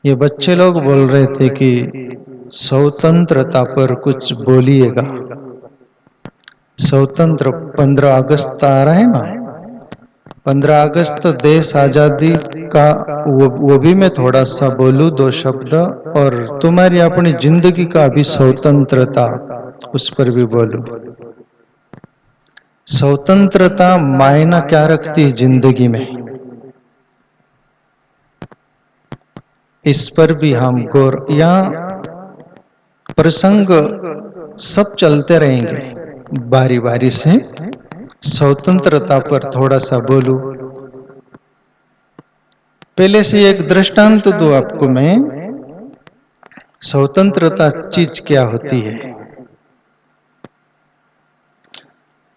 ये बच्चे लोग बोल रहे थे कि स्वतंत्रता पर कुछ बोलिएगा। स्वतंत्र 15 अगस्त आ रहा है ना, 15 अगस्त देश आजादी का वो भी मैं थोड़ा सा बोलूं, 2 शब्द, और तुम्हारी अपनी जिंदगी का भी स्वतंत्रता, उस पर भी बोलूं। स्वतंत्रता मायना क्या रखती है जिंदगी में, इस पर भी हम गौर, यहाँ प्रसंग सब चलते रहेंगे बारी बारी से। स्वतंत्रता पर थोड़ा सा बोलूं, पहले से एक दृष्टांत दूं आपको मैं। स्वतंत्रता चीज क्या होती है,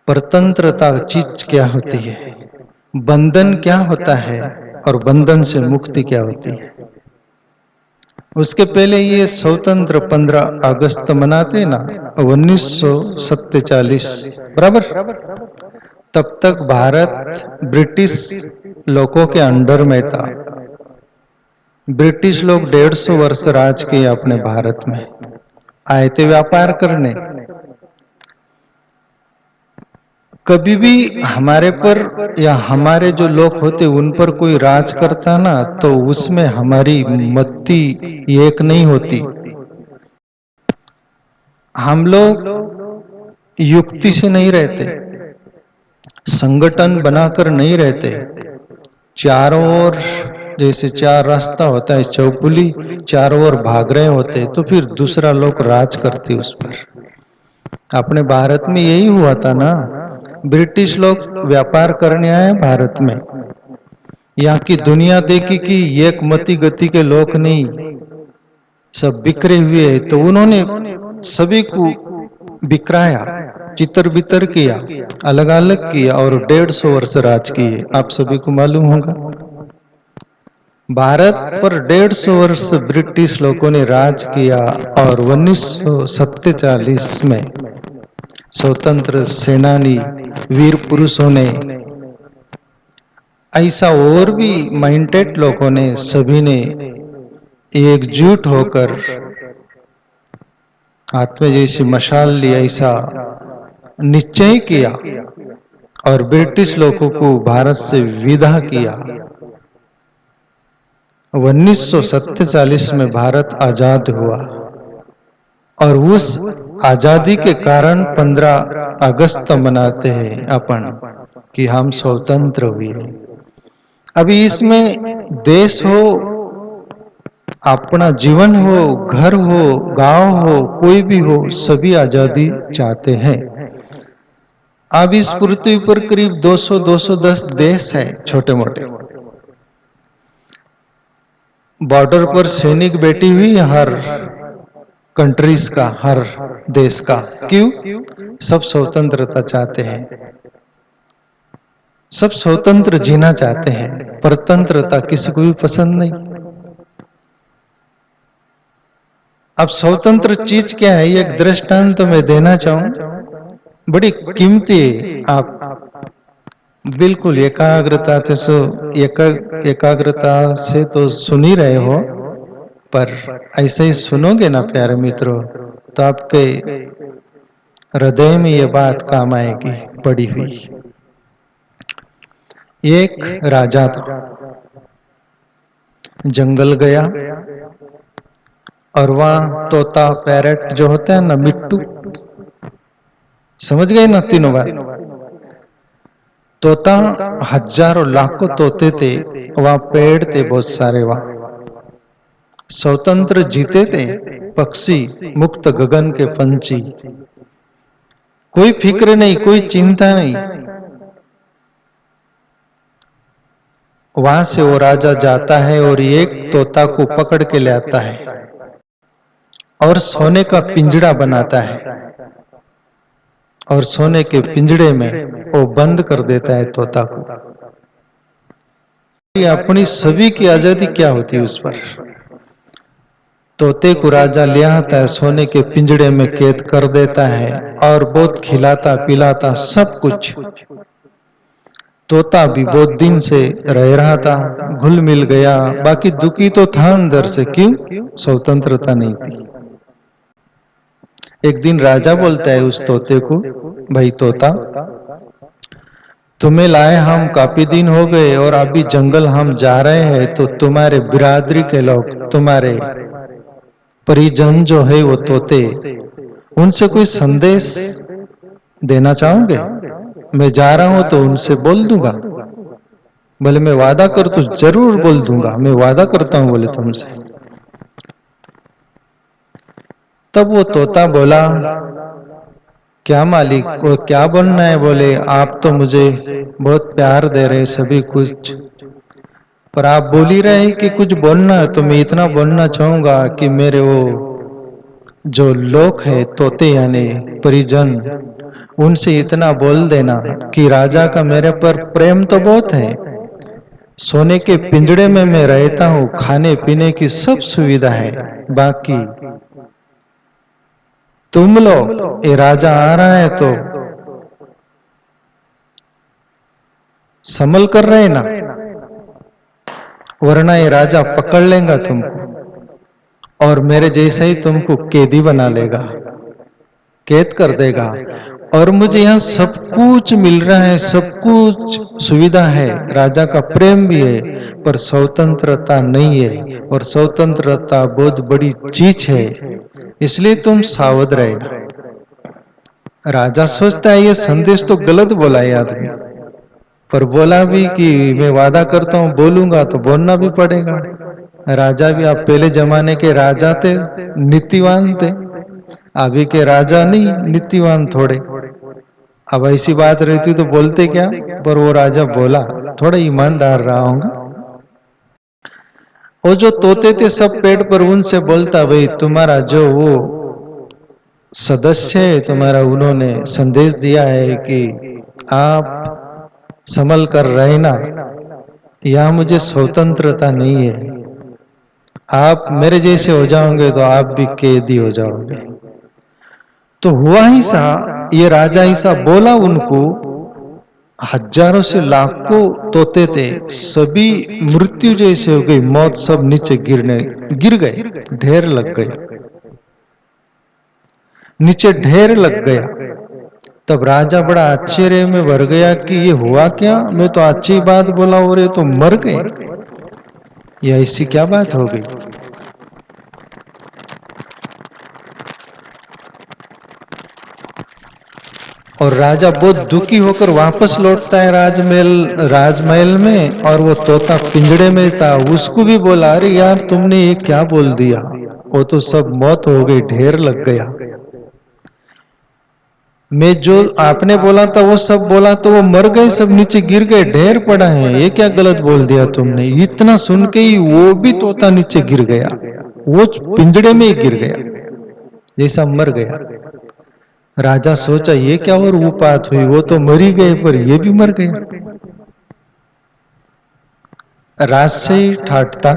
परतंत्रता चीज क्या होती है, बंधन क्या होता है और बंधन से मुक्ति क्या होती है। उसके पहले ये स्वतंत्र 15 अगस्त मनाते ना 1947 बराबर, तब तक भारत ब्रिटिश लोगों के अंडर में था। ब्रिटिश लोग 150 वर्ष राज किए अपने भारत में, आए थे व्यापार करने। कभी भी हमारे पर या हमारे जो लोग होते उन पर कोई राज करता ना, तो उसमें हमारी मति एक नहीं होती। हम लोग युक्ति से नहीं रहते, संगठन बनाकर नहीं रहते। चारों ओर जैसे 4 रास्ता होता है चौपुली, चारों ओर भाग रहे होते, तो फिर दूसरा लोग राज करते उस पर। अपने भारत में यही हुआ था ना, ब्रिटिश लोग व्यापार करने आए भारत में। यहाँ की दुनिया देखी कि एक मति गति के लोग नहीं, सब बिखरे हुए हैं, तो उन्होंने सभी को बिखराया, चितर बितर किया, अलग अलग किया और 150 वर्ष राज किए। आप सभी को मालूम होगा भारत पर 150 वर्ष ब्रिटिश लोगों ने राज किया, और 1947 में स्वतंत्र सेनानी वीर पुरुषों ने, ऐसा और भी माइंडेड लोगों ने, सभी ने एकजुट होकर हाथ में जैसी मशाल ली, ऐसा निश्चय किया और ब्रिटिश लोगों को भारत से विदा किया। 1947 में भारत आजाद हुआ, और उस आजादी के कारण 15 अगस्त मनाते हैं अपन कि हम स्वतंत्र हुए। अभी इसमें देश हो, अपना जीवन हो, घर हो, गांव हो, कोई भी हो, सभी आजादी चाहते हैं। अब इस पृथ्वी पर करीब 200-210 देश हैं छोटे मोटे। बॉर्डर पर सैनिक बैठी हुई हर कंट्रीज का, हर देश का। क्यों? सब स्वतंत्रता चाहते हैं, सब स्वतंत्र जीना चाहते हैं, परतंत्रता किसी को भी पसंद नहीं। अब स्वतंत्र चीज क्या है, एक दृष्टांत तो मैं देना चाहूं, बड़ी कीमती है। आप बिल्कुल एकाग्रता से तो सुन ही रहे हो, पर ऐसे ही सुनोगे ना प्यारे मित्रों, तो आपके हृदय में ये बात काम आएगी पड़ी हुई। एक राजा था, जंगल गया, और वहां तोता, पैरट जो होता है ना, मिट्टू, समझ गए ना तीनों बात। तोता हजारों लाखों तोते थे, वहां पेड़ थे बहुत सारे, वहां स्वतंत्र जीते थे पक्षी, मुक्त गगन के पंछी, कोई फिक्र नहीं, कोई चिंता नहीं। वहां से वो राजा जाता है और एक तोता को पकड़ के ले आता है और सोने का पिंजड़ा बनाता है, और सोने के पिंजड़े में वो बंद कर देता है तोता को। अपनी सभी की आजादी क्या होती है उस पर। तोते को राजा ले आता है, सोने के पिंजड़े में कैद कर देता है, और बहुत खिलाता पिलाता सब कुछ। तोता भी बहुत दिन से रह रहा था, घुल मिल गया, बाकी दुखी तो था अंदर से। क्यों? स्वतंत्रता नहीं थी। एक दिन राजा बोलता है उस तोते को, भाई तोता, तुम्हें लाए हम काफी दिन हो गए और अभी जंगल हम जा रहे हैं, तो तुम्हारे बिरादरी के लोग, तुम्हारे परिजन जो है वो तोते, उनसे कोई संदेश देना चाहोगे? मैं जा रहा हूं तो उनसे बोल दूंगा। बोले मैं वादा कर तो जरूर बोल दूंगा, मैं वादा करता हूं बोले तुमसे। तब वो तोता बोला, क्या मालिक, को क्या बोलना है? बोले आप तो मुझे बहुत प्यार दे रहे सभी कुछ, पर आप बोल ही रहे कि कुछ बोलना है, तो मैं इतना बोलना चाहूंगा कि मेरे वो जो लोग है तोते यानी परिजन, उनसे इतना बोल देना कि राजा का मेरे पर प्रेम तो बहुत है, सोने के पिंजड़े में मैं रहता हूं, खाने पीने की सब सुविधा है, बाकी तुम लोग, ये राजा आ रहा है तो संभल कर रहे ना, वरना ये राजा पकड़ लेगा तुमको और मेरे जैसे ही तुमको कैदी बना लेगा, कैद कर देगा। और मुझे यहाँ सब कुछ मिल रहा है, सब कुछ सुविधा है, राजा का प्रेम भी है, पर स्वतंत्रता नहीं है, और स्वतंत्रता बहुत बड़ी चीज है, इसलिए तुम सावध रहना। राजा सोचता है ये संदेश तो गलत बोला है आदमी, पर बोला भी कि मैं वादा करता हूं, बोलूंगा तो बोलना भी पड़ेगा। राजा भी, आप पहले जमाने के राजा थे, नीतिवान थे, अभी के राजा नहीं नीतिवान थोड़े। अब ऐसी बात रहती तो बोलते क्या, पर वो राजा बोला, थोड़ा ईमानदार रहा होगा। वो जो तोते थे सब पेड़ पर, उनसे बोलता, भाई तुम्हारा जो वो सदस्य है तुम्हारा, उन्होंने संदेश दिया है कि आप संभल कर रहना, यहां मुझे स्वतंत्रता नहीं है, आप मेरे जैसे हो जाओगे तो आप भी कैदी हो जाओगे। तो हुआ ही सा, ये राजा ऐसा बोला उनको, हजारों से लाखों तोते थे, सभी मृत्यु जैसे हो गई, मौत, सब नीचे गिर गए, ढेर लग गया, नीचे ढेर लग गया। तब राजा बड़ा आश्चर्य में भर गया कि ये हुआ क्या, मैं तो अच्छी बात बोला और ये तो मर गए, ये ऐसी क्या बात हो गई। और राजा बहुत दुखी होकर वापस लौटता है राजमहल में, और वो तोता पिंजड़े में था, उसको भी बोला, अरे यार तुमने ये क्या बोल दिया, वो तो सब मौत हो गई, ढेर लग गया, मैं जो आपने बोला था वो सब बोला तो वो मर गए, सब नीचे गिर गए, ढेर पड़ा है, ये क्या गलत बोल दिया तुमने। इतना सुन के ही वो भी तोता नीचे गिर गया, वो पिंजड़े में ही गिर गया, जैसा मर गया। राजा सोचा ये क्या और वो बात हुई, वो तो मर ही गए पर ये भी मर गया। राज से ही ठाटता।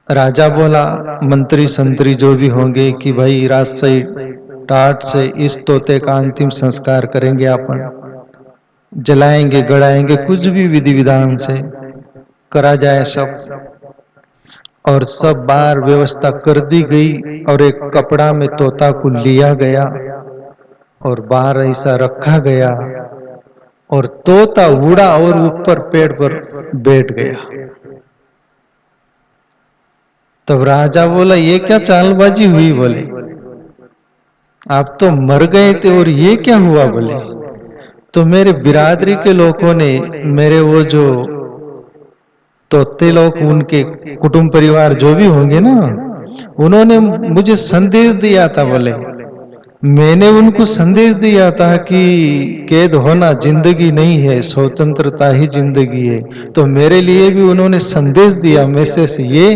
राजा बोला, मंत्री संतरी जो भी होंगे, कि भाई राज से टाट से इस तोते का अंतिम संस्कार करेंगे, अपन जलाएंगे, गड़ाएंगे, कुछ भी विधि विधान से करा जाए सब। और सब बार व्यवस्था कर दी गई, और एक कपड़ा में तोता को लिया गया और बाहर ऐसा रखा गया, और तोता उड़ा और ऊपर पेड़ पर बैठ गया। तब राजा बोला, ये क्या चालबाजी हुई? बोले आप तो मर गए थे और ये क्या हुआ? बोले तो मेरे बिरादरी के लोगों ने, मेरे वो जो तोते लोग, उनके कुटुंब परिवार जो भी होंगे ना, उन्होंने मुझे संदेश दिया था। बोले मैंने उनको संदेश दिया था कि कैद होना जिंदगी नहीं है, स्वतंत्रता ही जिंदगी है। तो मेरे लिए भी उन्होंने संदेश दिया, मैसेज ये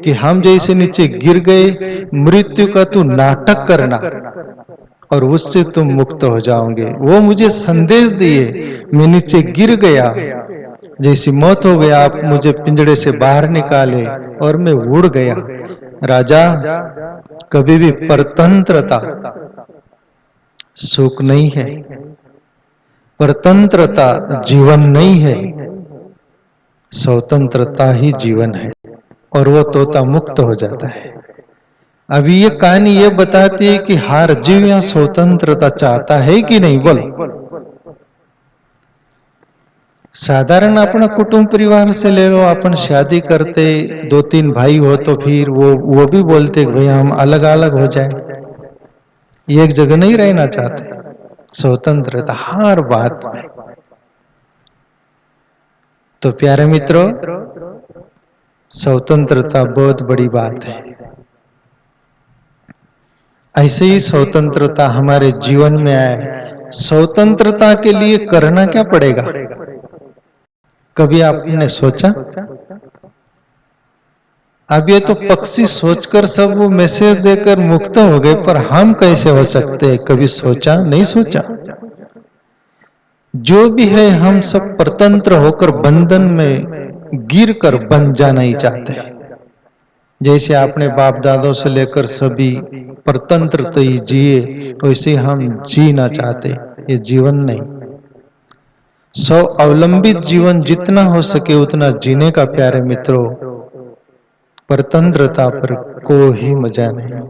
कि हम जैसे नीचे गिर गए, मृत्यु का तू नाटक करना और उससे तुम मुक्त हो जाओगे। वो मुझे संदेश दिए, मैं नीचे गिर गया, जैसी मौत हो गया, आप मुझे पिंजड़े से बाहर निकाले और मैं उड़ गया। राजा, कभी भी परतंत्रता, सुख नहीं है, परतंत्रता जीवन नहीं है, स्वतंत्रता ही जीवन है। और वो तोता मुक्त हो जाता है। अभी ये कहानी ये बताती है कि हर जीव यहां स्वतंत्रता चाहता है कि नहीं, बोलो। साधारण अपना कुटुंब परिवार से ले लो, अपन शादी करते 2-3 भाई हो तो फिर वो भी बोलते कि भाई हम अलग अलग हो जाए, एक जगह नहीं रहना चाहते। स्वतंत्रता हर बात में। तो प्यारे मित्रों, स्वतंत्रता बहुत बड़ी बात है। ऐसे ही स्वतंत्रता हमारे जीवन में आए। स्वतंत्रता के लिए करना क्या पड़ेगा? कभी आपने सोचा? अब ये तो पक्षी सोचकर सब वो मैसेज देकर मुक्त हो गए, पर हम कैसे हो सकते हैं? कभी सोचा? नहीं सोचा। जो भी है हम सब परतंत्र होकर बंधन में गिर कर बन जाना ही चाहते हैं। जैसे आपने बाप दादों से लेकर सभी परतंत्र ही जिए, वैसे हम जीना चाहते। ये जीवन नहीं। स्व अवलंबित जीवन जितना हो सके उतना जीने का प्यारे मित्रों। परतंत्रता पर कोई मजा नहीं।